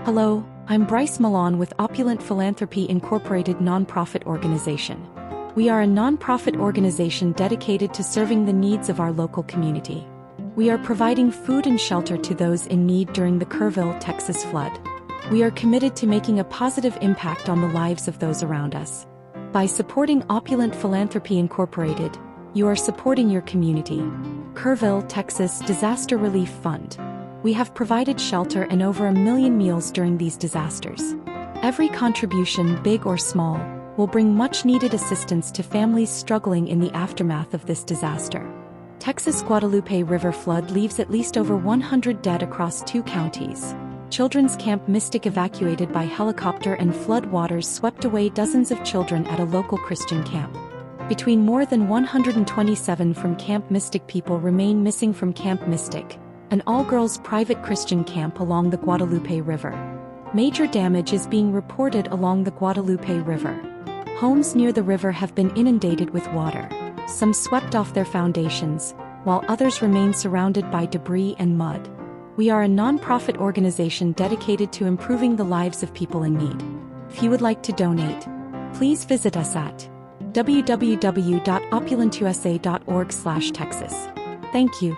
Hello, I'm Bryce Milan with Opulent Philanthropy Incorporated nonprofit organization. We are a nonprofit organization dedicated to serving the needs of our local community. We are providing food and shelter to those in need during the Kerrville, Texas flood. We are committed to making a positive impact on the lives of those around us. By supporting Opulent Philanthropy Incorporated, you are supporting your community. Kerrville, Texas Disaster Relief Fund. We have provided shelter and over 1 million meals during these disasters. Every contribution, big or small, will bring much-needed assistance to families struggling in the aftermath of this disaster. Texas Guadalupe River flood leaves at least over 100 dead across 2 counties. Children's Camp Mystic evacuated by helicopter and flood waters swept away dozens of children at a local Christian camp. Between more than 127 from Camp Mystic people remain missing from Camp Mystic, an all-girls private Christian camp along the Guadalupe River. Major damage is being reported along the Guadalupe River. Homes near the river have been inundated with water. Some swept off their foundations, while others remain surrounded by debris and mud. We are a non-profit organization dedicated to improving the lives of people in need. If you would like to donate, please visit us at www.opulentusa.org/Texas. Thank you.